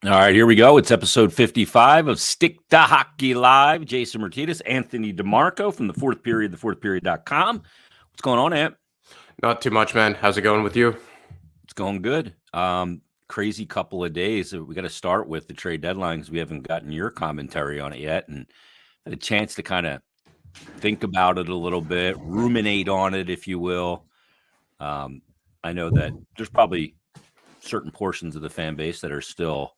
All right, here we go. It's episode 55 of Stick to Hockey Live. Jason Martinez, Anthony DeMarco from the Fourth Period, thefourthperiod.com. What's going on, Ant? Not too much, man. How's it going with you? It's going good. Crazy couple of days. We got to start with the trade deadline because we haven't gotten your commentary on it yet, and had a chance to kind of think about it a little bit, ruminate on it, if you will. I know that there's probably certain portions of the fan base that are still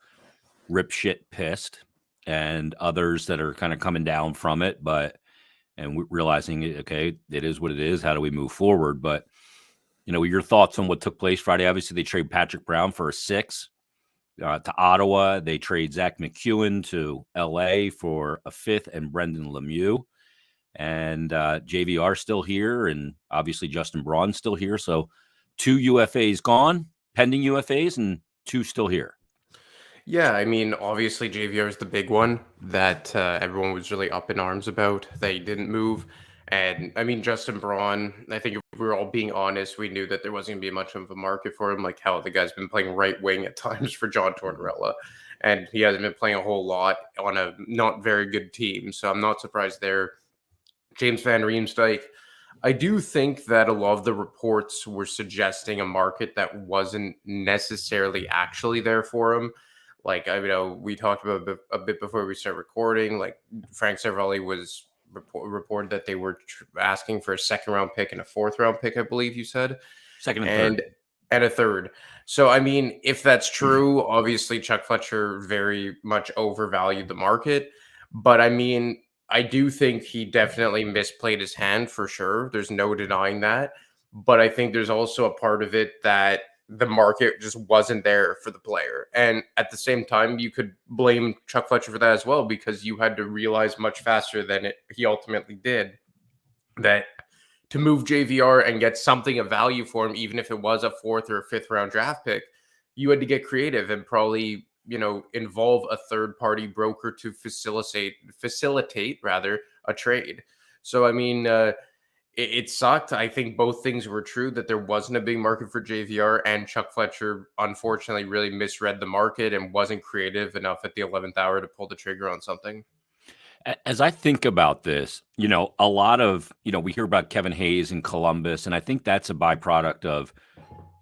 rip shit pissed, and others that are kind of coming down from it, and realizing, okay, it is what it is. How do we move forward? But your thoughts on what took place Friday? Obviously, they trade Patrick Brown for a 6 to Ottawa. They trade Zach McEwen to LA for a 5th and Brendan Lemieux. And JVR still here, and obviously Justin Braun still here. So 2 UFAs gone, pending UFAs, and 2 still here. Yeah, I mean, obviously JVR is the big one that everyone was really up in arms about that he didn't move. And I mean, Justin Braun, I think if we were all being honest, we knew that there wasn't going to be much of a market for him. Like how the guy's been playing right wing at times for John Tortorella, and he hasn't been playing a whole lot on a not very good team. So I'm not surprised there. James Van Riemsdyk, I do think that a lot of the reports were suggesting a market that wasn't necessarily actually there for him. Like, I know we talked about a bit before we start recording. Like, Frank Cervelli was reported that they were asking for a 2nd-round pick and a 4th-round pick, I believe you said. Second and third. And a 3rd. So, I mean, if that's true, obviously Chuck Fletcher very much overvalued the market. But, I mean, I do think he definitely misplayed his hand for sure. There's no denying that. But I think there's also a part of it that the market just wasn't there for the player. And at the same time, you could blame Chuck Fletcher for that as well, because you had to realize much faster than he ultimately did that to move JVR and get something of value for him, even if it was a 4th or 5th round draft pick, you had to get creative and probably, involve a third party broker to facilitate rather a trade. So, I mean, it sucked. I think both things were true, that there wasn't a big market for JVR, and Chuck Fletcher, unfortunately, really misread the market and wasn't creative enough at the 11th hour to pull the trigger on something. As I think about this, a lot of, we hear about Kevin Hayes in Columbus, and I think that's a byproduct of,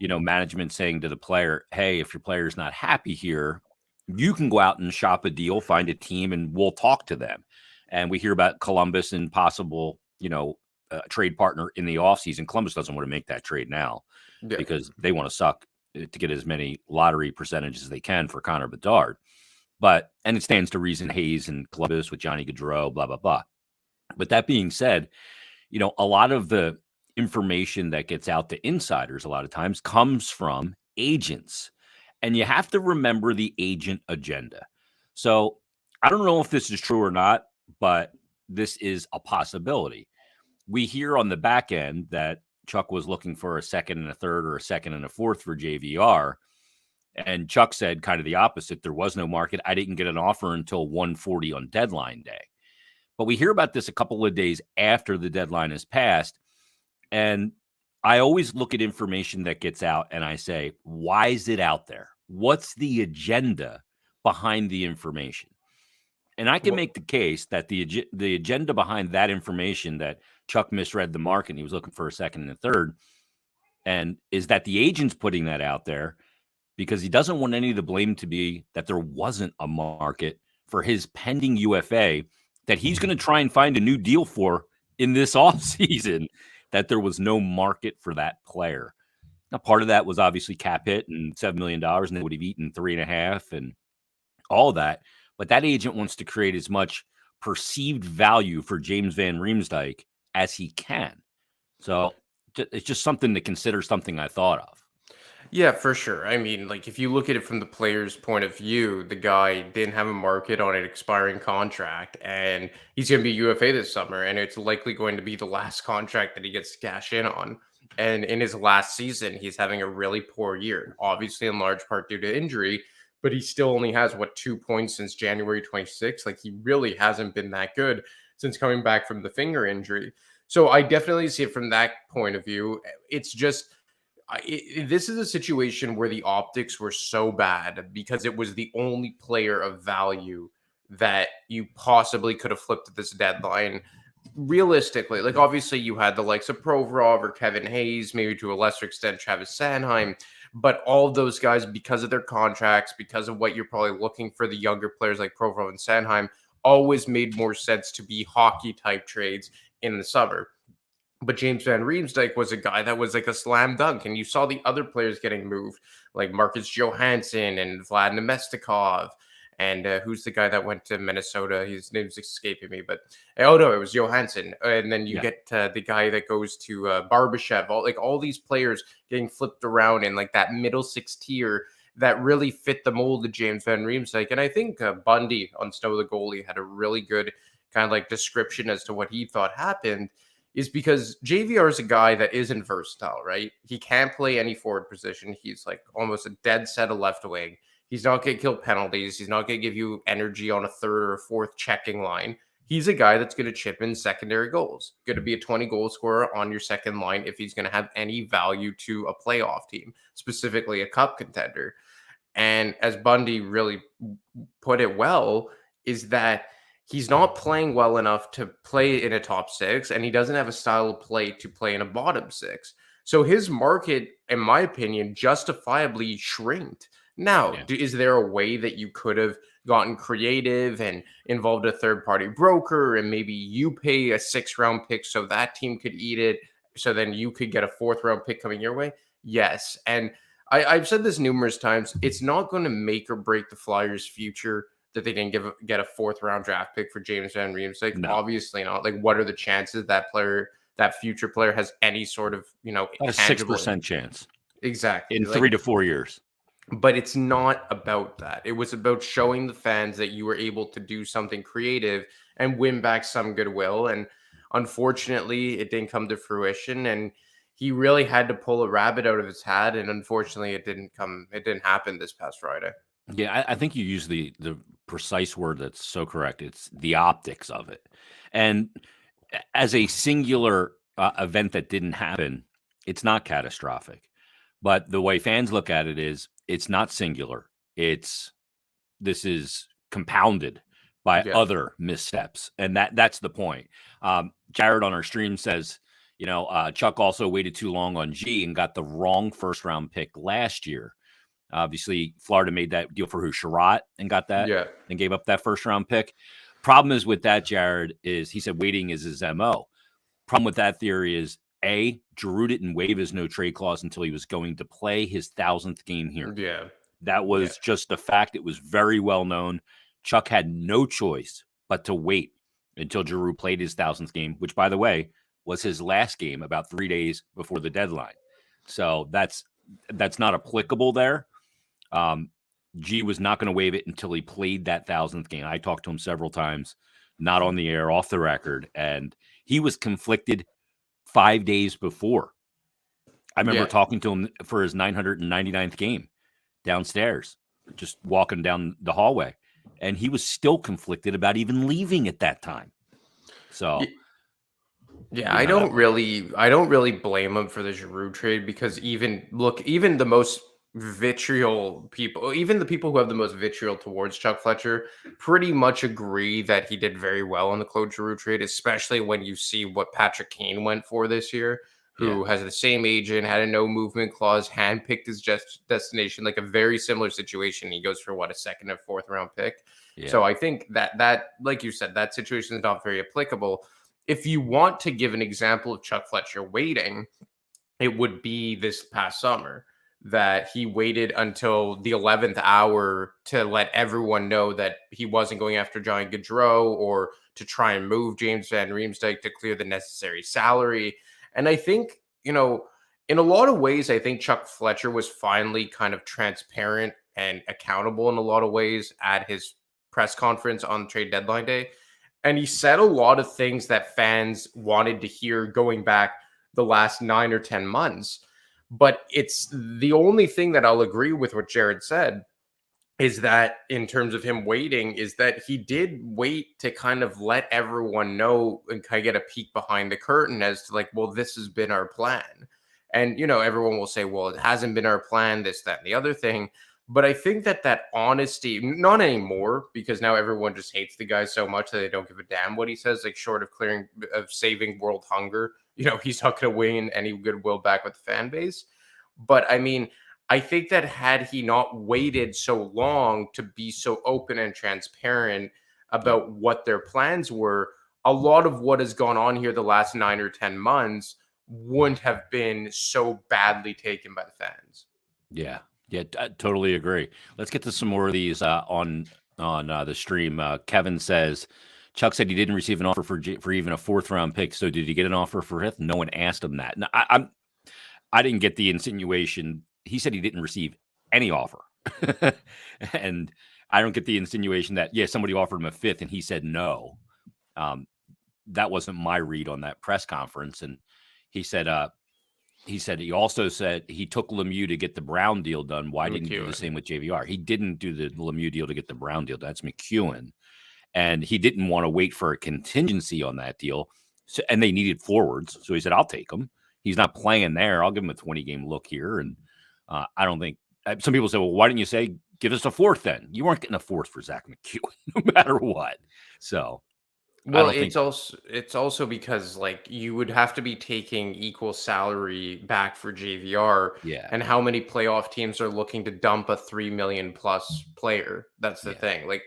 management saying to the player, hey, if your player's not happy here, you can go out and shop a deal, find a team, and we'll talk to them. And we hear about Columbus and possible, trade partner in the offseason. Columbus doesn't want to make that trade now because they want to suck to get as many lottery percentages as they can for Connor Bedard. And it stands to reason Hayes and Columbus with Johnny Gaudreau, blah, blah, blah. But that being said, a lot of the information that gets out to insiders a lot of times comes from agents. And you have to remember the agent agenda. So I don't know if this is true or not, but this is a possibility. We hear on the back end that Chuck was looking for a 2nd and a 3rd or a 2nd and a 4th for JVR. And Chuck said kind of the opposite. There was no market. I didn't get an offer until 1:40 on deadline day. But we hear about this a couple of days after the deadline is passed. And I always look at information that gets out and I say, why is it out there? What's the agenda behind the information? And I can make the case that the agenda behind that information, that Chuck misread the market and he was looking for a 2nd and a 3rd, and is that the agent's putting that out there because he doesn't want any of the blame to be that there wasn't a market for his pending UFA that he's going to try and find a new deal for in this offseason, that there was no market for that player. Now, part of that was obviously cap hit and $7 million, and they would have eaten 3.5 and all that. But that agent wants to create as much perceived value for James Van Riemsdyk as he can. So it's just something to consider, something I thought of. Yeah, for sure. I mean, like, if you look at it from the player's point of view, the guy didn't have a market on an expiring contract, and he's going to be UFA this summer, and it's likely going to be the last contract that he gets to cash in on. And in his last season, he's having a really poor year, obviously in large part due to injury, but he still only has, 2 points since January 26th. Like, he really hasn't been that good since coming back from the finger injury. So I definitely see it from that point of view. It's just, this is a situation where the optics were so bad because it was the only player of value that you possibly could have flipped at this deadline. Realistically, like obviously you had the likes of Provorov or Kevin Hayes, maybe to a lesser extent Travis Sanheim, but all of those guys, because of their contracts, because of what you're probably looking for the younger players like Provorov and Sanheim, always made more sense to be hockey type trades in the summer. But James Van Riemsdyk was a guy that was like a slam dunk, and you saw the other players getting moved, like Marcus Johansson and Vlad Nemestikov, and who's the guy that went to Minnesota? His name's escaping me, but oh no, it was Johansson. And then you get the guy that goes to Barbashev. All these players getting flipped around in like that middle six tier that really fit the mold of James Van Riemsdyk. And I think Bundy on Snow the goalie had a really good kind of like description as to what he thought happened. Is because JVR is a guy that isn't versatile, right? He can't play any forward position. He's like almost a dead set of left wing. He's not going to kill penalties. He's not going to give you energy on a third or a fourth checking line. He's a guy that's going to chip in secondary goals, going to be a 20 goal scorer on your second line if he's going to have any value to a playoff team, specifically a cup contender. And as Bundy really put it well, is that he's not playing well enough to play in a top six, and he doesn't have a style of play to play in a bottom six. So his market, in my opinion, justifiably shrinked. Now, is there a way that you could have gotten creative and involved a third-party broker, and maybe you pay a 6th-round pick so that team could eat it, so then you could get a 4th-round pick coming your way? Yes. And I've said this numerous times. It's not going to make or break the Flyers' future that they didn't get a 4th-round draft pick for James Van Riemsdyk. No. Obviously not. Like, what are the chances that future player has any sort of, a 6% chance. Exactly. In 3 to 4 years. But it's not about that. It was about showing the fans that you were able to do something creative and win back some goodwill. And unfortunately, it didn't come to fruition. And he really had to pull a rabbit out of his hat. And unfortunately, it didn't happen this past Friday. Yeah, I think you use the precise word that's so correct. It's the optics of it. And as a singular event that didn't happen, it's not catastrophic. But the way fans look at it is it's not singular. This is compounded by other missteps. And that's the point. Jared on our stream says, Chuck also waited too long on G and got the wrong 1st-round pick last year. Obviously, Florida made that deal for Sherratt and got that and gave up that 1st-round pick. Problem is with that, Jared, is he said waiting is his MO. Problem with that theory is, A, Giroux didn't waive his no-trade clause until he was going to play his 1,000th game here. Yeah. That was just a fact. It was very well known. Chuck had no choice but to wait until Giroux played his 1,000th game, which, by the way, was his last game about 3 days before the deadline. So that's not applicable there. G was not going to waive it until he played that 1,000th game. I talked to him several times, not on the air, off the record, and he was conflicted 5 days before. I remember talking to him for his 999th game downstairs, just walking down the hallway, and he was still conflicted about even leaving at that time. So, I don't really blame him for the Giroux trade, because even the most vitriol people, even the people who have the most vitriol towards Chuck Fletcher, pretty much agree that he did very well on the Claude Giroux trade, especially when you see what Patrick Kane went for this year, who has the same agent, had a no movement clause, handpicked his destination, like a very similar situation. He goes for a 2nd and 4th-round pick. Yeah. So I think that, like you said, that situation is not very applicable. If you want to give an example of Chuck Fletcher waiting, it would be this past summer, that he waited until the 11th hour to let everyone know that he wasn't going after Johnny Gaudreau or to try and move James Van Riemsdyk to clear the necessary salary. And I think, in a lot of ways, I think Chuck Fletcher was finally kind of transparent and accountable in a lot of ways at his press conference on trade deadline day. And he said a lot of things that fans wanted to hear going back the last 9 or 10 months. But it's the only thing that I'll agree with what Jared said is that in terms of him waiting, is that he did wait to kind of let everyone know and kind of get a peek behind the curtain as to like, well, this has been our plan. And, everyone will say, well, it hasn't been our plan, this, that, and the other thing. But I think that honesty, not anymore, because now everyone just hates the guy so much that they don't give a damn what he says, like short of saving world hunger. He's not going to win any goodwill back with the fan base. But I mean, I think that had he not waited so long to be so open and transparent about what their plans were, a lot of what has gone on here the last 9 or 10 months wouldn't have been so badly taken by the fans. Yeah. Yeah, I totally agree. Let's get to some more of these on the stream. Kevin says, Chuck said he didn't receive an offer for even a 4th round pick. So did he get an offer for 5th? No one asked him that. No, I didn't get the insinuation. He said he didn't receive any offer, and I don't get the insinuation that somebody offered him a 5th and he said no. That wasn't my read on that press conference. And he said he also said he took Lemieux to get the Brown deal done. Why didn't he do the same with JVR? He didn't do the Lemieux deal to get the Brown deal. That's McEwen. And he didn't want to wait for a contingency on that deal. So, and they needed forwards. So he said, I'll take him. He's not playing there. I'll give him a 20-game look here. And I don't think some people say, well, why didn't you say give us a 4th then? You weren't getting a 4th for Zach McEwen, no matter what. So well, it's also because like you would have to be taking equal salary back for JVR. Yeah. And how many playoff teams are looking to dump a 3 million plus player? That's the thing. Like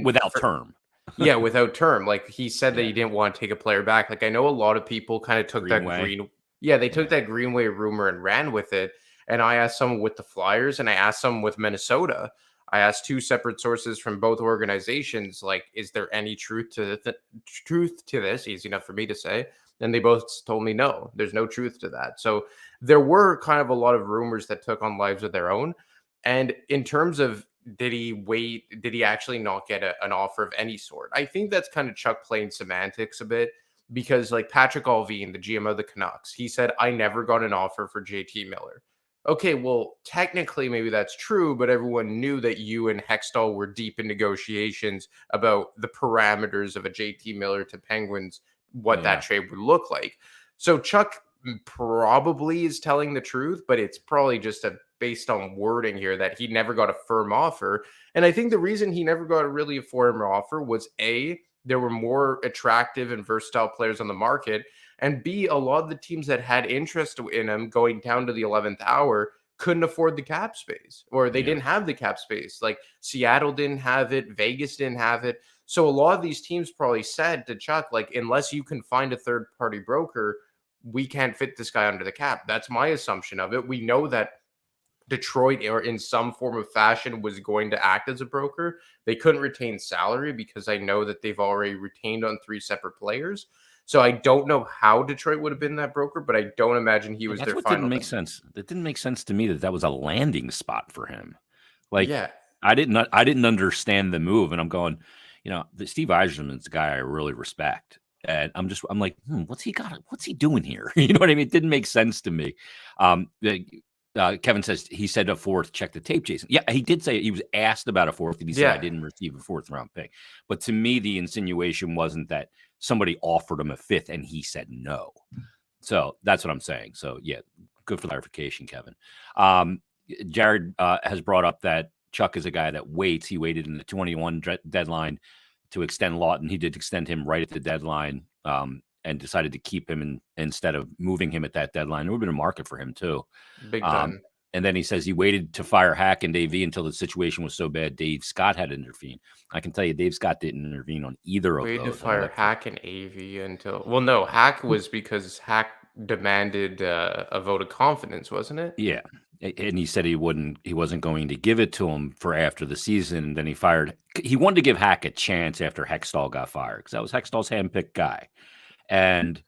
without term. Yeah, without term. Like he said that he didn't want to take a player back. Like I know a lot of people kind of took that Greenway rumor and ran with it. And I asked someone with the Flyers and I asked someone with Minnesota. I asked 2 separate sources from both organizations, like, is there any truth to this? Easy enough for me to say. And they both told me, no, there's no truth to that. So there were kind of a lot of rumors that took on lives of their own. And in terms of did he wait? Did he actually not get an offer of any sort? I think that's kind of Chuck playing semantics a bit because like Patrick Allvin, the GM of the Canucks, he said, I never got an offer for JT Miller. Okay, well, technically, maybe that's true, but everyone knew that you and Hextall were deep in negotiations about the parameters of a JT Miller to Penguins, what that trade would look like. So Chuck probably is telling the truth, but it's probably just based on wording here that he never got a firm offer. And I think the reason he never got a firm offer was A, there were more attractive and versatile players on the market. And B, a lot of the teams that had interest in him going down to the 11th hour couldn't afford the cap space, or they didn't have the cap space. Like Seattle didn't have it. Vegas didn't have it. So a lot of these teams probably said to Chuck, like, unless you can find a third-party broker, we can't fit this guy under the cap. That's my assumption of it. We know that Detroit, or in some form of fashion, was going to act as a broker. They couldn't retain salary because I know that they've already retained on 3 separate players. So I don't know how Detroit would have been that broker, but I don't imagine he was their final. Didn't make sense. It didn't make sense to me that was a landing spot for him. Like, I didn't understand the move, and I'm going, Steve Yzerman's a guy I really respect, and I'm like, what's he doing here? You know what I mean? It didn't make sense to me. Kevin says he said a 4th. Check the tape, Jason. Yeah, he did say he was asked about a 4th, and he said I didn't receive a 4th round pick. But to me, the insinuation wasn't that somebody offered him a 5th and he said no. So that's what I'm saying. So yeah, good for clarification, Kevin. Jared has brought up that Chuck is a guy that waits. He waited in the 21 deadline to extend Lawton. He did extend him right at the deadline. And decided to keep him instead of moving him at that deadline. There would have been a market for him too. Big time. And then he says he waited to fire Hack and AV until the situation was so bad Dave Scott had to intervene. I can tell you Dave Scott didn't intervene on either of those. Waited to fire Hack and AV until... Well, no, Hack was because Hack demanded a vote of confidence, wasn't it? Yeah. And he said he wasn't going to give it to him for after the season. And then he wanted to give Hack a chance after Hextall got fired because that was Hextall's handpicked guy. And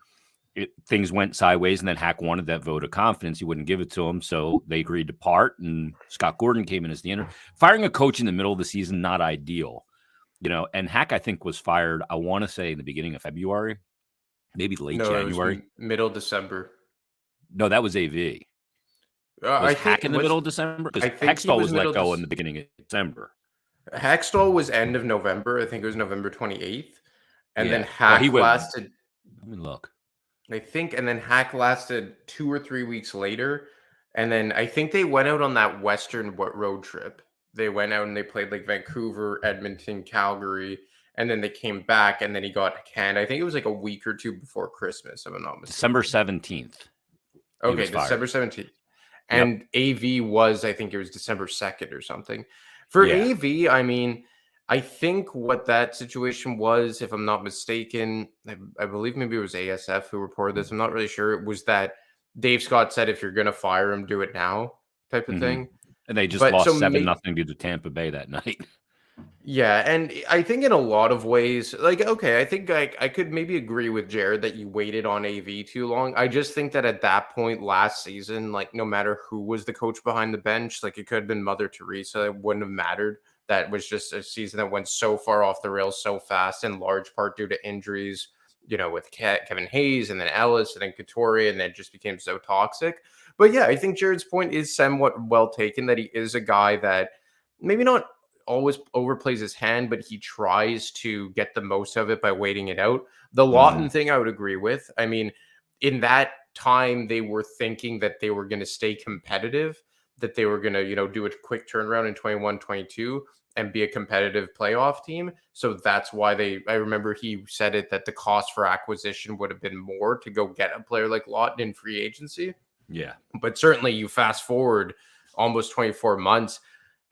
things went sideways, and then Hack wanted that vote of confidence. He wouldn't give it to him, so they agreed to part, and Scott Gordon came in as the ender. Firing a coach in the middle of the season, not ideal. And Hack, I think, was fired, I want to say, in the beginning of February, maybe late January. Middle December. No, that was AV. Was Hack in the middle of December? Because Hextall was let go in the beginning of December. Hextall was end of November. I think it was November 28th. And then Hack lasted... Let me look. I think, and then Hack lasted 2 or 3 weeks later, and then I think they went out on that Western road trip. They went out and they played like Vancouver, Edmonton, Calgary, and then they came back, and then he got canned. I think it was like a week or two before Christmas, if I'm not December mistaken. 17th. Okay, December 17th. And AV was, I think it was December 2nd or something. For AV, I mean, I think what that situation was, if I'm not mistaken, I believe maybe it was ASF who reported this. I'm not really sure. It was that Dave Scott said, if you're going to fire him, do it now type of thing. And they just lost 7-0 to Tampa Bay that night. Yeah, and I think in a lot of ways, like, okay, I think I could maybe agree with Jared that you waited on AV too long. I just think that at that point last season, like, no matter who was the coach behind the bench, like, it could have been Mother Teresa. It wouldn't have mattered. That was just a season that went so far off the rails so fast, in large part due to injuries, with Kevin Hayes and then Ellis and then Couturier, and then it just became so toxic. But yeah, I think Jared's point is somewhat well taken, that he is a guy that maybe not always overplays his hand, but he tries to get the most of it by waiting it out. The Lawton thing I would agree with. I mean, in that time, they were thinking that they were going to stay competitive, that they were going to, do a quick turnaround in 21-22 and be a competitive playoff team. So that's why I remember he said it, that the cost for acquisition would have been more to go get a player like Lawton in free agency. Yeah. But certainly you fast forward almost 24 months,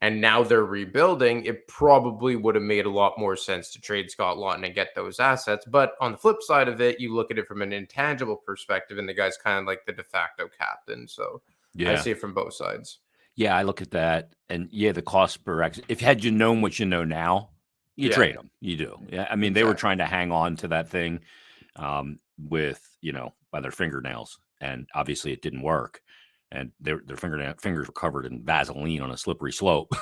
and now they're rebuilding, it probably would have made a lot more sense to trade Scott Lawton and get those assets. But on the flip side of it, you look at it from an intangible perspective, and the guy's kind of like the de facto captain. So I see it from both sides. Yeah, I look at that, and the cost per exit. If had you known what you know now, you trade them. You do. Yeah, I mean, they were trying to hang on to that thing with by their fingernails, and obviously it didn't work. And their fingers were covered in Vaseline on a slippery slope.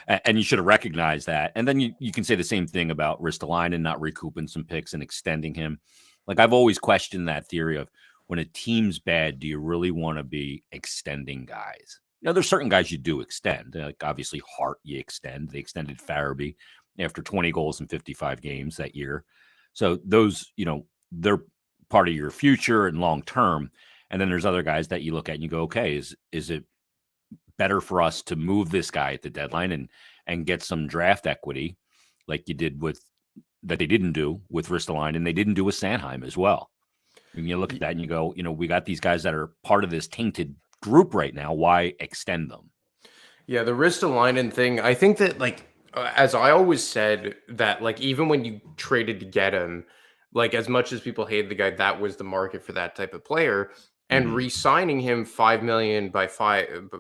And you should have recognized that. And then you can say the same thing about Ristolainen not recouping some picks and extending him. Like, I've always questioned that theory of, when a team's bad, do you really want to be extending guys? There's certain guys you do extend. Like, obviously, Hart, you extend. They extended Farabee after 20 goals in 55 games that year. So those, they're part of your future and long term. And then there's other guys that you look at and you go, okay, is it better for us to move this guy at the deadline and get some draft equity, like you did that they didn't do with Ristolainen, and they didn't do with Sanheim as well? And you look at that and you go, we got these guys that are part of this tainted group right now. Why extend them? Yeah, the Ristolainen thing, I think that, like, as I always said, that, like, even when you traded to get him, like, as much as people hated the guy, that was the market for that type of player. And re-signing him $5 million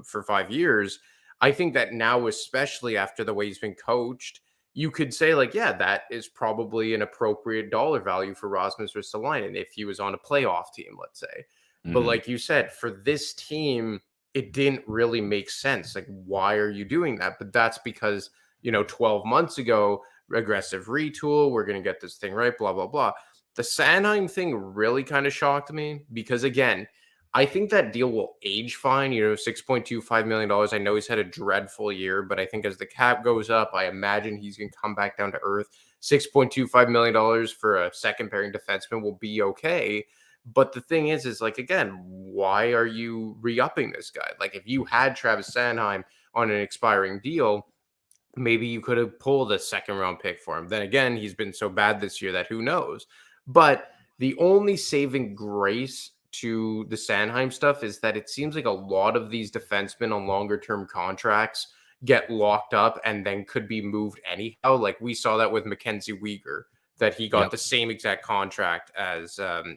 for 5 years, I think that now, especially after the way he's been coached, you could say, like, yeah, that is probably an appropriate dollar value for Rasmus Ristolainen if he was on a playoff team, let's say. But like you said, for this team, it didn't really make sense. Like, why are you doing that? But that's because, 12 months ago, aggressive retool, we're going to get this thing right, blah, blah, blah. The Sanheim thing really kind of shocked me because, again, I think that deal will age fine. $6.25 million. I know he's had a dreadful year, but I think as the cap goes up, I imagine he's going to come back down to earth. $6.25 million for a second pairing defenseman will be okay. But the thing is like, again, why are you re-upping this guy? Like, if you had Travis Sanheim on an expiring deal, maybe you could have pulled a second round pick for him. Then again, he's been so bad this year that who knows? But the only saving grace to the Sanheim stuff is that it seems like a lot of these defensemen on longer term contracts get locked up and then could be moved anyhow. Like, we saw that with Mackenzie Weegar, that he got the same exact contract as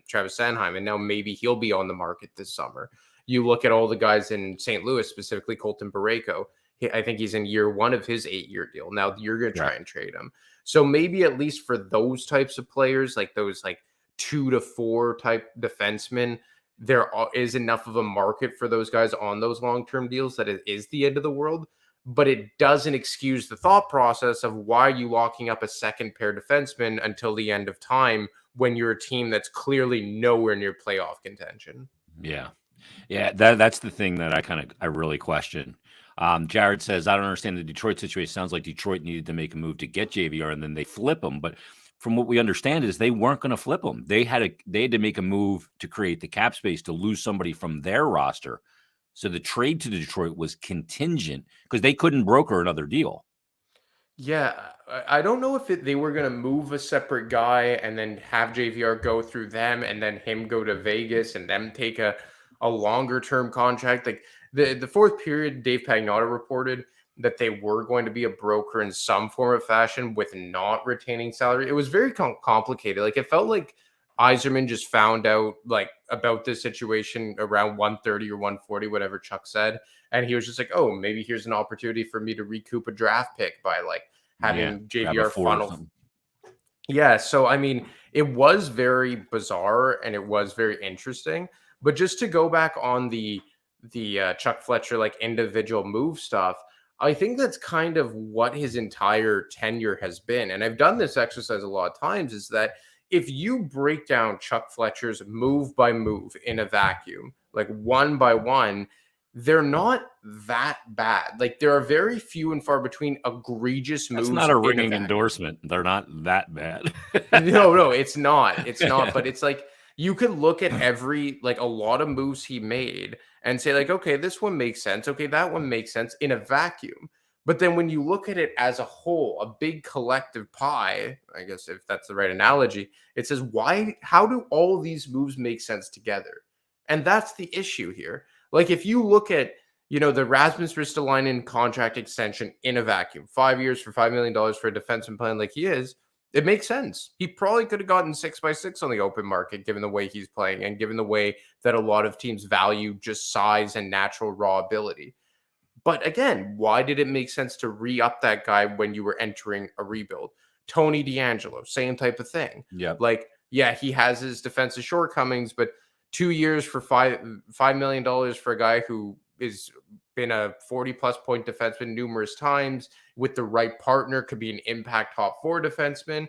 Travis Sanheim, and now maybe he'll be on the market this summer. You look at all the guys in St. Louis, specifically Colton Barreto. I think he's in year one of his 8-year deal. Now you're going to try and trade him. So maybe at least for those types of players, like those like 2 to 4 type defensemen, there is enough of a market for those guys on those long-term deals that it is the end of the world. But it doesn't excuse the thought process of why are you locking up a second pair defenseman until the end of time when you're a team that's clearly nowhere near playoff contention. Yeah. That's the thing that I really question. Jared says, I don't understand the Detroit situation. Sounds like Detroit needed to make a move to get JVR and then they flip him. But from what we understand, is they weren't going to flip him. They had to make a move to create the cap space to lose somebody from their roster. So the trade to Detroit was contingent because they couldn't broker another deal. Yeah, I don't know if they were going to move a separate guy and then have JVR go through them and then him go to Vegas and them take a longer term contract. Like the fourth period, Dave Pagnotta reported that they were going to be a broker in some form of fashion with not retaining salary. It was very complicated. Like it felt like Yzerman just found out like about this situation around 130 or 140, whatever Chuck said. And he was just like, oh, maybe here's an opportunity for me to recoup a draft pick by like having JVR funnel. Yeah. So, I mean, it was very bizarre and it was very interesting. But just to go back on the Chuck Fletcher, like individual move stuff, I think that's kind of what his entire tenure has been. And I've done this exercise a lot of times is that if you break down Chuck Fletcher's move by move in a vacuum, like one by one, they're not that bad. Like there are very few and far between egregious moves. That's not a ringing endorsement. They're not that bad. No, it's not. It's not. But it's like you could look at a lot of moves he made and say like, okay, this one makes sense. Okay, that one makes sense in a vacuum. But then when you look at it as a whole, a big collective pie, I guess if that's the right analogy, it says, how do all of these moves make sense together? And that's the issue here. Like if you look at, the Rasmus Ristolainen contract extension in a vacuum, 5 years for $5 million for a defenseman playing like he is, it makes sense. He probably could have gotten 6x6 on the open market, given the way he's playing and given the way that a lot of teams value just size and natural raw ability. But again, why did it make sense to re-up that guy when you were entering a rebuild? Tony DeAngelo, same type of thing. Yeah. Like, yeah, he has his defensive shortcomings, but 2 years for $5 million for a guy who is been a 40-plus point defenseman numerous times with the right partner, could be an impact top four defenseman,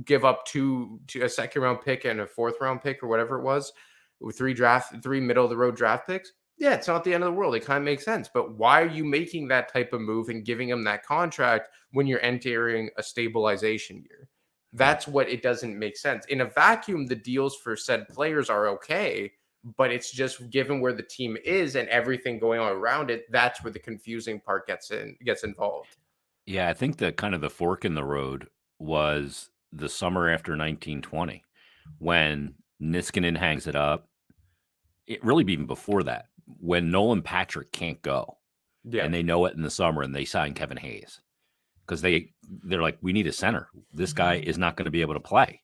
give up a second-round pick and a fourth-round pick or whatever it was, with three middle-of-the-road draft picks. Yeah, it's not the end of the world. It kind of makes sense. But why are you making that type of move and giving him that contract when you're entering a stabilization year? That's what it doesn't make sense. In a vacuum, the deals for said players are okay, but it's just given where the team is and everything going on around it, that's where the confusing part gets involved. Yeah, I think the kind of the fork in the road was the summer after 1920 when Niskanen hangs it up. It really even before that, when Nolan Patrick can't go, and they know it in the summer, and they sign Kevin Hayes because they're like, we need a center. This guy is not going to be able to play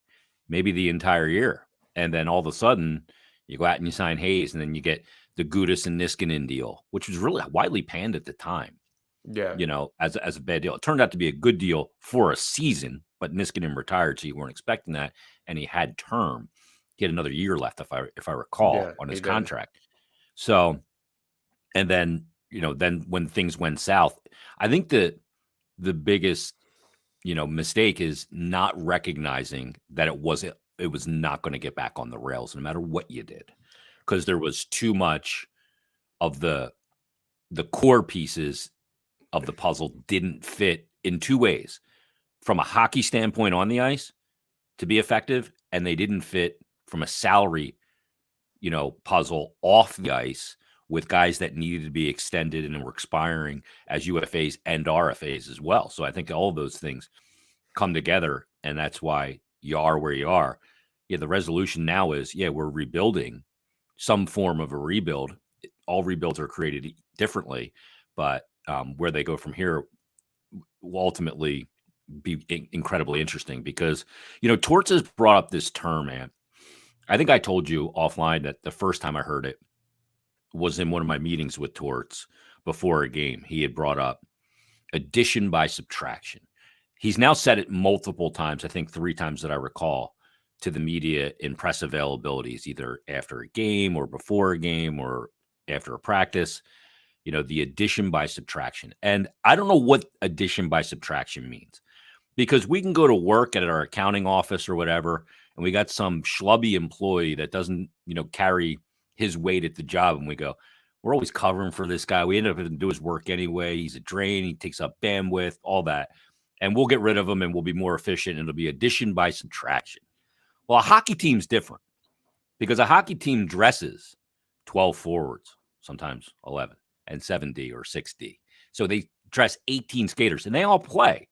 maybe the entire year, and then all of a sudden you go out and you sign Hayes, and then you get the Gudas and Niskanen deal, which was really widely panned at the time. Yeah, as a bad deal. It turned out to be a good deal for a season, but Niskanen retired, so you weren't expecting that, and he had term. He had another year left, if I recall, on his contract. So, and then then when things went south, I think the biggest mistake is not recognizing that it was not going to get back on the rails no matter what you did, because there was too much of the core pieces of the puzzle didn't fit in two ways, from a hockey standpoint on the ice to be effective, and they didn't fit from a salary, puzzle off the ice with guys that needed to be extended and were expiring as UFAs and RFAs as well. So I think all of those things come together, and that's why you are where you are. Yeah, the resolution now is, we're rebuilding, some form of a rebuild. All rebuilds are created differently, but where they go from here will ultimately be incredibly interesting because, Torts has brought up this term, man. I think I told you offline that the first time I heard it was in one of my meetings with Torts before a game. He had brought up addition by subtraction. He's now said it multiple times, I think 3 times that I recall, to the media in press availabilities, either after a game or before a game or after a practice, the addition by subtraction. And I don't know what addition by subtraction means, because we can go to work at our accounting office or whatever, and we got some schlubby employee that doesn't, carry his weight at the job, and we go, we're always covering for this guy. We end up having to do his work anyway. He's a drain. He takes up bandwidth, all that. and we'll get rid of them and we'll be more efficient. And it'll be addition by subtraction. Well, a hockey team's different because a hockey team dresses 12 forwards, sometimes 11, and 7D or 6D. So they dress 18 skaters and they all play.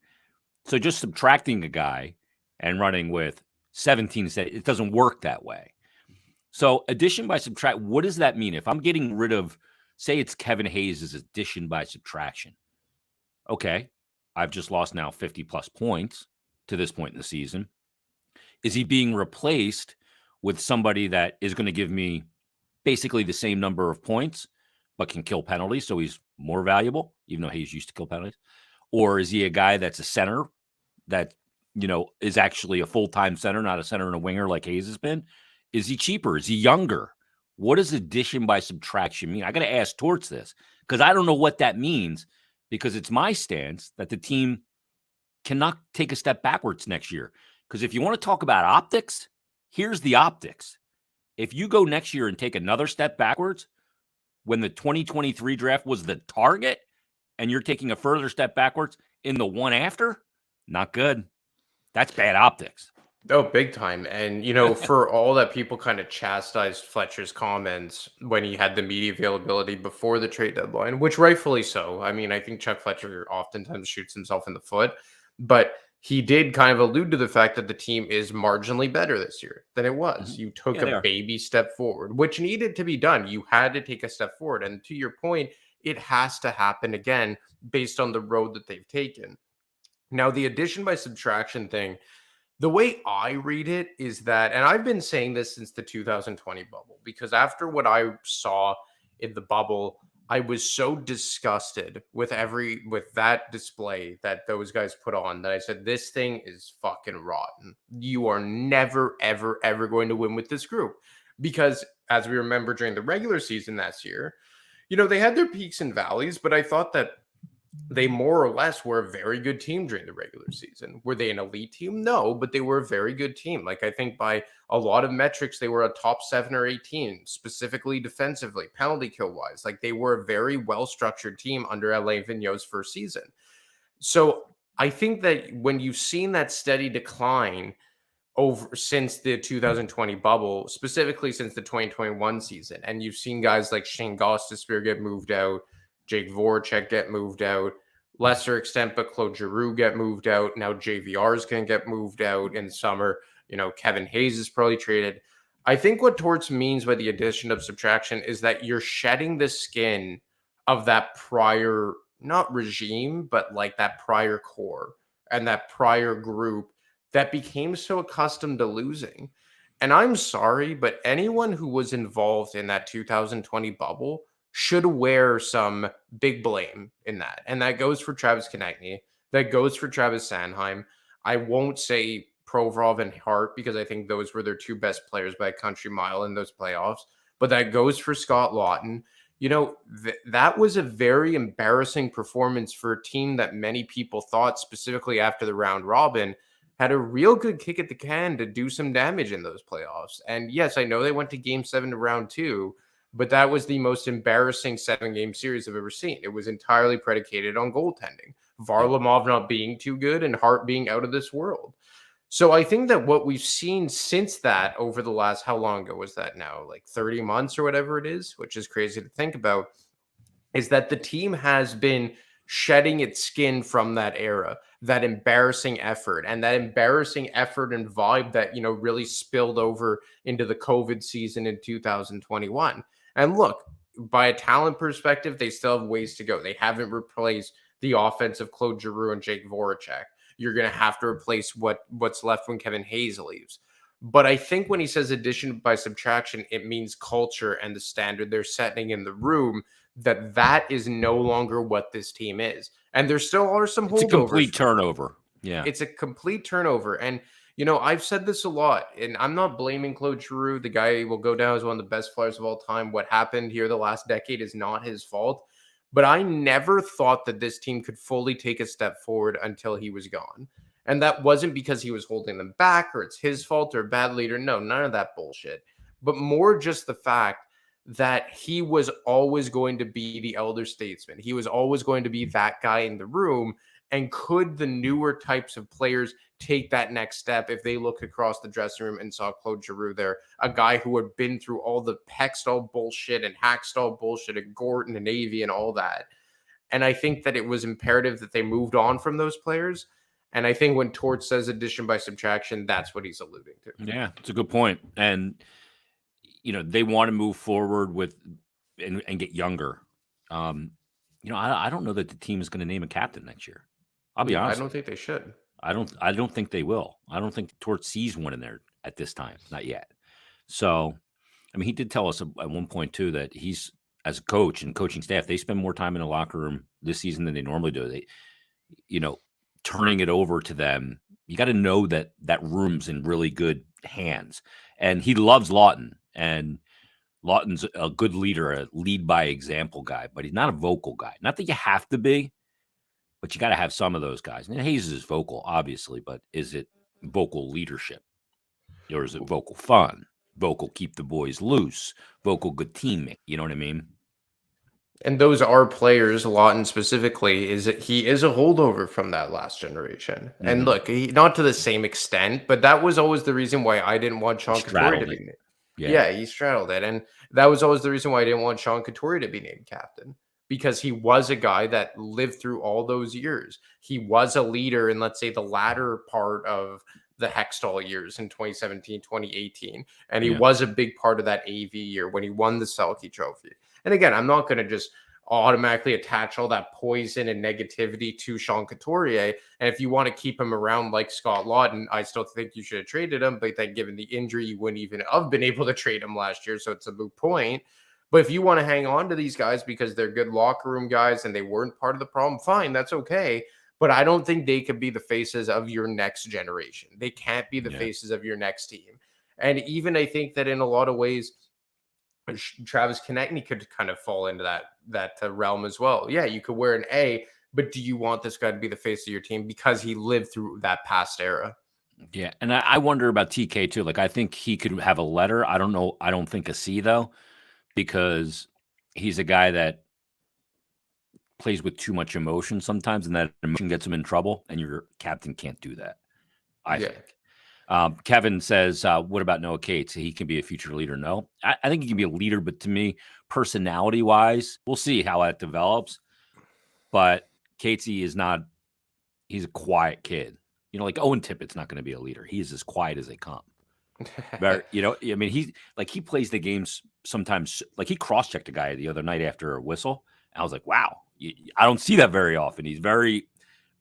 So just subtracting a guy and running with 17, it doesn't work that way. So addition by subtract, what does that mean? If I'm getting rid of, say it's Kevin Hayes' addition by subtraction. Okay, I've just lost now 50 plus points to this point in the season. Is he being replaced with somebody that is going to give me basically the same number of points, but can kill penalties? So he's more valuable, even though Hayes used to kill penalties. Or is he a guy that's a center that, is actually a full-time center, not a center and a winger like Hayes has been? Is he cheaper? Is he younger? What does addition by subtraction mean? I got to ask Torts this because I don't know what that means, because it's my stance that the team cannot take a step backwards next year. Because if you want to talk about optics, here's the optics. If you go next year and take another step backwards when the 2023 draft was the target and you're taking a further step backwards in the one after, not good. That's bad optics. Oh, big time. And, for all that people kind of chastised Fletcher's comments when he had the media availability before the trade deadline, which rightfully so. I mean, I think Chuck Fletcher oftentimes shoots himself in the foot, but he did kind of allude to the fact that the team is marginally better this year than it was. You took a baby step forward, which needed to be done. You had to take a step forward. And to your point, it has to happen again based on the road that they've taken. Now, the addition by subtraction thing, the way I read it is that, and I've been saying this since the 2020 bubble, because after what I saw in the bubble, I was so disgusted with that display that those guys put on that I said, this thing is fucking rotten. You are never, ever, ever going to win with this group. Because as we remember during the regular season last year, they had their peaks and valleys, but I thought that they more or less were a very good team during the regular season. Were they an elite team? No, but they were a very good team. Like, I think by a lot of metrics, they were a top 7 or 8 team, specifically defensively, penalty kill wise. Like, they were a very well-structured team under Alain Vigneault's first season. So I think that when you've seen that steady decline over since the 2020 bubble, specifically since the 2021 season, and you've seen guys like Shane Gostisbehere get moved out, Jake Voracek get moved out, lesser extent, but Claude Giroux get moved out. Now JVR is going to get moved out in summer. Kevin Hayes is probably traded. I think what Torts means by the addition of subtraction is that you're shedding the skin of that prior, not regime, but like that prior core and that prior group that became so accustomed to losing. And I'm sorry, but anyone who was involved in that 2020 bubble should wear some big blame in that. And that goes for Travis Konecny. That goes for Travis Sanheim. I won't say Provorov and Hart because I think those were their 2 best players by a country mile in those playoffs. But that goes for Scott Laughton. That was a very embarrassing performance for a team that many people thought, specifically after the round robin, had a real good kick at the can to do some damage in those playoffs. And yes, I know they went to game 7 to round 2, but that was the most embarrassing 7-game series I've ever seen. It was entirely predicated on goaltending. Varlamov not being too good and Hart being out of this world. So I think that what we've seen since that over the last, how long ago was that now? Like 30 months or whatever it is, which is crazy to think about, is that the team has been shedding its skin from that era, that embarrassing effort and vibe that, really spilled over into the COVID season in 2021. And look, by a talent perspective, they still have ways to go. They haven't replaced the offense of Claude Giroux and Jake Voracek. You're going to have to replace what's left when Kevin Hayes leaves. But I think when he says addition by subtraction, it means culture and the standard they're setting in the room, that is no longer what this team is. And there still are some holdovers. It's a complete turnover. Yeah. It's a complete turnover. And I've said this a lot, and I'm not blaming Claude Giroux. The guy will go down as one of the best players of all time. What happened here the last decade is not his fault. But I never thought that this team could fully take a step forward until he was gone. And that wasn't because he was holding them back or it's his fault or a bad leader. No, none of that bullshit. But more just the fact that he was always going to be the elder statesman. He was always going to be that guy in the room. And could the newer types of players take that next step if they look across the dressing room and saw Claude Giroux there, a guy who had been through all the Hextall bullshit and Hackstall bullshit and Gorton and Avey and all that. And I think that it was imperative that they moved on from those players. And I think when Torch says addition by subtraction, that's what he's alluding to. Yeah, it's a good point. And, they want to move forward with and get younger. I don't know that the team is going to name a captain next year. I'll be honest. I don't think they should. I don't think they will. I don't think Torch sees one in there at this time. Not yet. So, I mean, he did tell us at one point too that he's, as a coach and coaching staff, they spend more time in the locker room this season than they normally do. They, turning it over to them, you got to know that room's in really good hands. And he loves Lawton, and Lawton's a good leader, a lead by example guy, but he's not a vocal guy. Not that you have to be, but you got to have some of those guys. And Hayes is vocal, obviously, but is it vocal leadership? Or is it vocal fun? Vocal keep the boys loose? Vocal good teammate? You know what I mean? And those are players, Lawton specifically, he is a holdover from that last generation. Mm-hmm. And look, not to the same extent, but that was always the reason why I didn't want Sean Couturier to be named. Yeah, he straddled it. And that was always the reason why I didn't want Sean Couturier to be named captain, because he was a guy that lived through all those years. He was a leader in, let's say, the latter part of the Hextall years in 2017, 2018. And he was a big part of that AV year when he won the Selke Trophy. And again, I'm not going to just automatically attach all that poison and negativity to Sean Couturier. And if you want to keep him around like Scott Lawton, I still think you should have traded him. But then given the injury, you wouldn't even have been able to trade him last year. So it's a moot point. But if you want to hang on to these guys because they're good locker room guys and they weren't part of the problem, fine, that's okay. But I don't think they could be the faces of your next generation. They can't be the faces of your next team. And even I think that in a lot of ways, Travis Konecny could kind of fall into that realm as well. Yeah, you could wear an A, but do you want this guy to be the face of your team because he lived through that past era? Yeah, and I wonder about TK too. Like, I think he could have a letter. I don't know. I don't think a C though, because he's a guy that plays with too much emotion sometimes, and that emotion gets him in trouble. And your captain can't do that, I think. Kevin says, what about Noah Cates? He can be a future leader. No, I think he can be a leader, but to me, personality wise, we'll see how that develops. But Catesy is not, he's a quiet kid. Like Owen Tippett's not going to be a leader. He is as quiet as they come. But, I mean, he plays the games sometimes, like he cross-checked a guy the other night after a whistle. And I was like, wow, I don't see that very often. He's very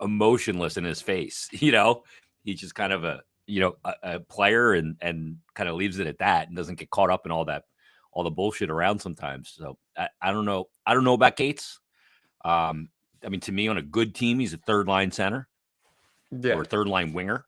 emotionless in his face. He's just kind of a player and kind of leaves it at that and doesn't get caught up in all the bullshit around sometimes. So I don't know. I don't know about Cates. I mean, to me, on a good team, he's a third line center or a third line winger,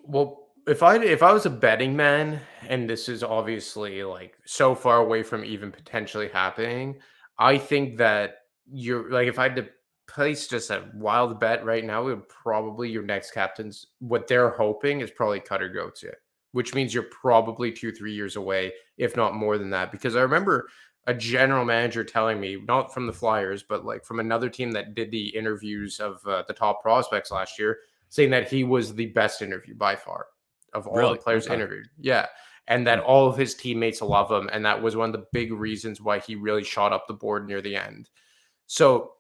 Well, if I was a betting man, and this is obviously like so far away from even potentially happening, I think that you're like, if I had to place just a wild bet right now, it would probably your next captain's, what they're hoping is probably Cutter Gauthier, which means you're probably 2-3 years away, if not more than that. Because I remember a general manager telling me, not from the Flyers, but like from another team that did the interviews of the top prospects last year, saying that he was the best interview by far of all the players interviewed. Yeah. And that all of his teammates love him. And that was one of the big reasons why he really shot up the board near the end. So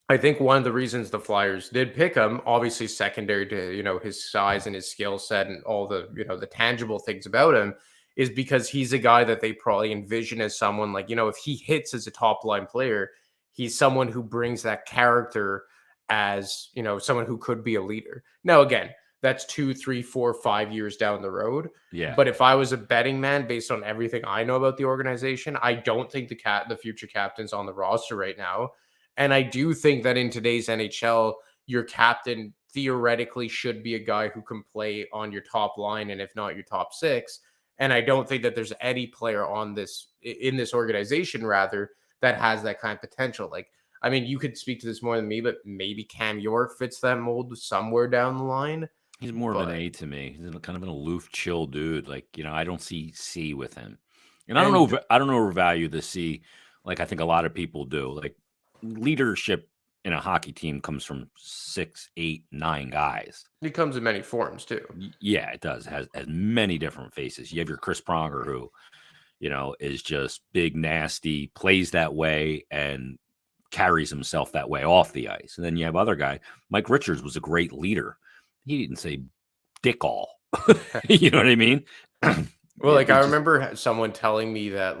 I think one of the reasons the Flyers did pick him, obviously secondary to, his size and his skill set and all the, the tangible things about him, is because he's a guy that they probably envision as someone like, if he hits as a top line player, he's someone who brings that character as, someone who could be a leader. Now, again, that's 2, 3, 4, 5 years down the road. Yeah. But if I was a betting man, based on everything I know about the organization, I don't think the future captain's on the roster right now. And I do think that in today's NHL, your captain theoretically should be a guy who can play on your top line, and if not your top six. And I don't think that there's any player in this organization, rather, that has that kind of potential. Like, I mean, you could speak to this more than me, but maybe Cam York fits that mold somewhere down the line. He's more of an A to me. He's kind of an aloof, chill dude. Like, I don't see C with him. And I don't know overvalue the C like I think a lot of people do. Like, leadership in a hockey team comes from 6, 8, 9 guys. He comes in many forms too. Yeah, it does. Has many different faces. You have your Chris Pronger, who, is just big, nasty, plays that way, and carries himself that way off the ice. And then you have other guy, Mike Richards was a great leader. He didn't say dick all. You know what I mean? Well, like I remember someone telling me that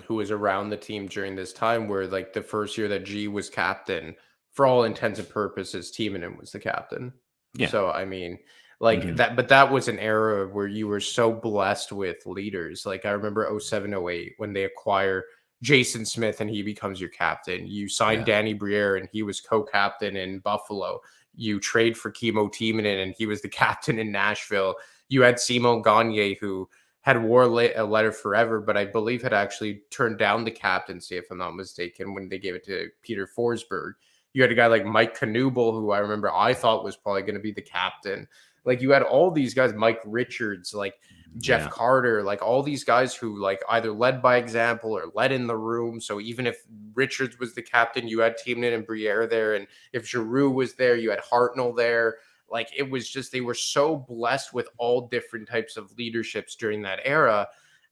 who was around the team during this time where like the first year that G was captain, for all intents and purposes, Timonen was the captain. Yeah. So I mean, that, but that was an era where you were so blessed with leaders. Like I remember 07-08 when they acquire Jason Smith and he becomes your captain. You signed Danny Briere and he was co-captain in Buffalo. You trade for Kimmo Timonen and he was the captain in Nashville. You had Simon Gagne, who had wore a letter forever, but I believe had actually turned down the captaincy, if I'm not mistaken, when they gave it to Peter Forsberg. You had a guy like Mike Knuble, who I remember I thought was probably going to be the captain. Like you had all these guys, Mike Richards, like Jeff Carter, like all these guys who like either led by example or led in the room. So even if Richards was the captain, you had Timonen and Briere there. And if Giroux was there, you had Hartnell there. Like it was just, they were so blessed with all different types of leaderships during that era.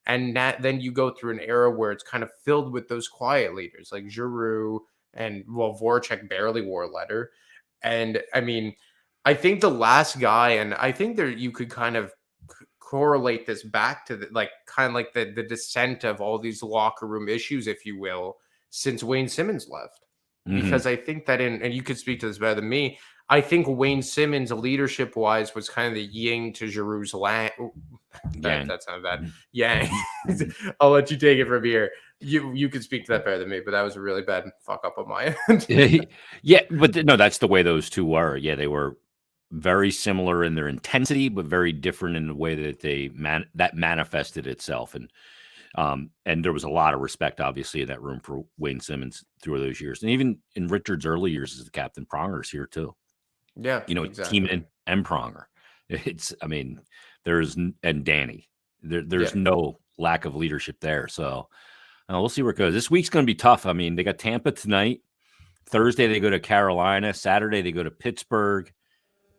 And then you go through an era where it's kind of filled with those quiet leaders like Giroux and Voracek barely wore a letter. And I mean, I think the last guy, and I think there you could kind of correlate this back to the descent of all these locker room issues, if you will, since Wayne Simmons left. Because I think that and you could speak to this better than me, I think Wayne Simmons, leadership wise, was kind of the yin to Giroux's that's not bad. Yang. I'll let you take it from here. You could speak to that better than me, but that was a really bad fuck up on my end. Yeah, but no, that's the way those two were. Yeah, they were very similar in their intensity, but very different in the way that that manifested itself. And there was a lot of respect, obviously, in that room for Wayne Simmons through those years. And even in Richard's early years as the captain, Pronger's here too. Yeah, exactly. Timonen and Pronger. And Danny. There's no lack of leadership there. So we'll see where it goes. This week's going to be tough. I mean, they got Tampa tonight. Thursday, they go to Carolina. Saturday, they go to Pittsburgh.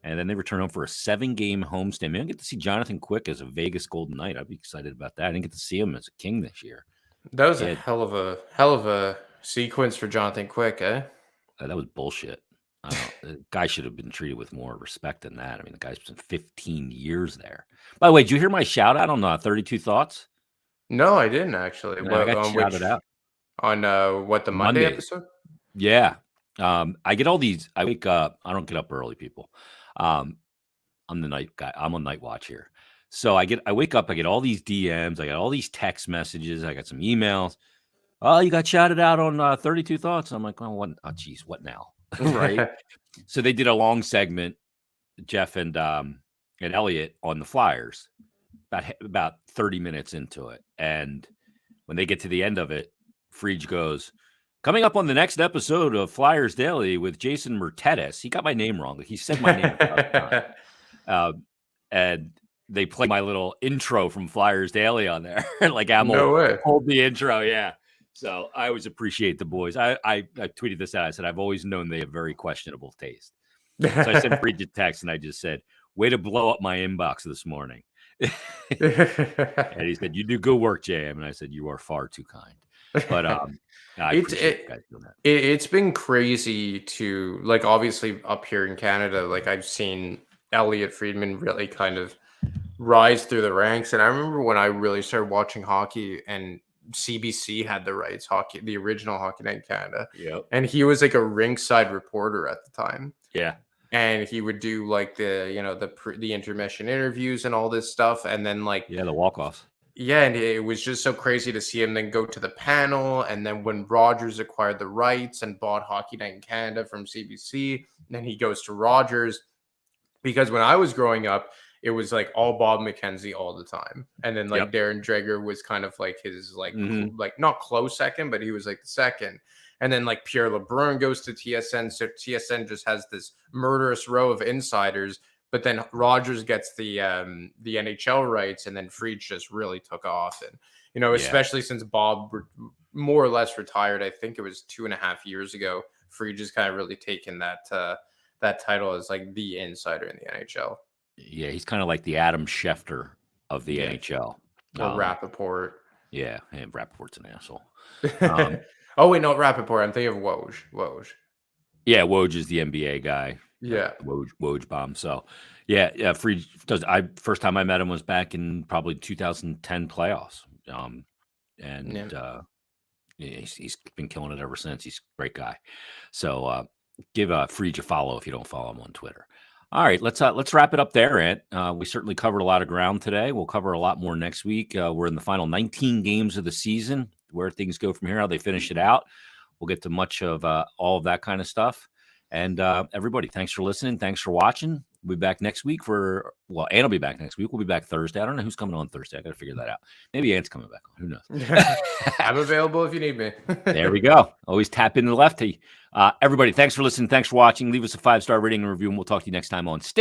And then they return home for a 7-game homestand. Maybe I get to see Jonathan Quick as a Vegas Golden Knight. I'd be excited about that. I didn't get to see him as a King this year. That was a hell of a sequence for Jonathan Quick, eh? That was bullshit. The guy should have been treated with more respect than that. I mean, the guy's been 15 years there. By the way, did you hear my shout out on 32 Thoughts? No, I didn't actually. I got shouted out. On the Monday episode? Yeah. I get all these. I wake up. I don't get up early, people. I'm the night guy. I'm on night watch here. So I wake up, I get all these DMs, I got all these text messages, I got some emails. Oh, you got shouted out on 32 Thoughts. I'm like, well, what? Oh, geez, what now? Right. So they did a long segment, Jeff and Elliot, on the Flyers, about 30 minutes into it. And when they get to the end of it, Frege goes, coming up on the next episode of Flyers Daily with Jason Mertedes. He got my name wrong. He said my name. And they play my little intro from Flyers Daily on there. Like Amel hold the intro. Yeah. So I always appreciate the boys. I tweeted this out. I said, I've always known they have very questionable taste. So I sent Frege a text and I just said, way to blow up my inbox this morning. And he said, you do good work, JM. And I said, you are far too kind. But it's been crazy to, like, obviously up here in Canada, like I've seen Elliot Friedman really kind of rise through the ranks. And I remember when I really started watching hockey and CBC had the rights, the original Hockey Night in Canada. Yep. And he was like a rinkside reporter at the time. Yeah. And he would do like the intermission interviews and all this stuff. And then the walk-offs. Yeah, and it was just so crazy to see him then go to the panel. And then when Rogers acquired the rights and bought Hockey Night in Canada from CBC, then he goes to Rogers. Because when I was growing up, it was like all Bob McKenzie all the time. And then Darren Dreger was kind of like his like not close second, but he was like the second. And then like Pierre LeBrun goes to TSN. So TSN just has this murderous row of insiders. But then Rogers gets the NHL rights, and then Frege just really took off. And, especially since Bob more or less retired, I think it was 2.5 years ago Frege has kind of really taken that title as like the insider in the NHL. Yeah, he's kind of like the Adam Schefter of the NHL. Or Rappaport. Yeah, and Rappaport's an asshole. Oh wait, no, Rappaport. I'm thinking of Woj. Yeah, Woj is the NBA guy. Yeah, Woj bomb. So, yeah, Frege does. First time I met him was back in probably 2010 playoffs. He's been killing it ever since. He's a great guy. So give Frege a follow if you don't follow him on Twitter. All right, let's wrap it up there, Ant. We certainly covered a lot of ground today. We'll cover a lot more next week. We're in the final 19 games of the season. Where things go from here, how they finish it out. We'll get to much of all of that kind of stuff. And everybody, thanks for listening. Thanks for watching. We'll be back next week Ann will be back next week. We'll be back Thursday. I don't know who's coming on Thursday. I got to figure that out. Maybe Ant's coming back on. Who knows? I'm available if you need me. There we go. Always tap into the lefty. Everybody, thanks for listening. Thanks for watching. Leave us a 5-star rating and review, and we'll talk to you next time on Stick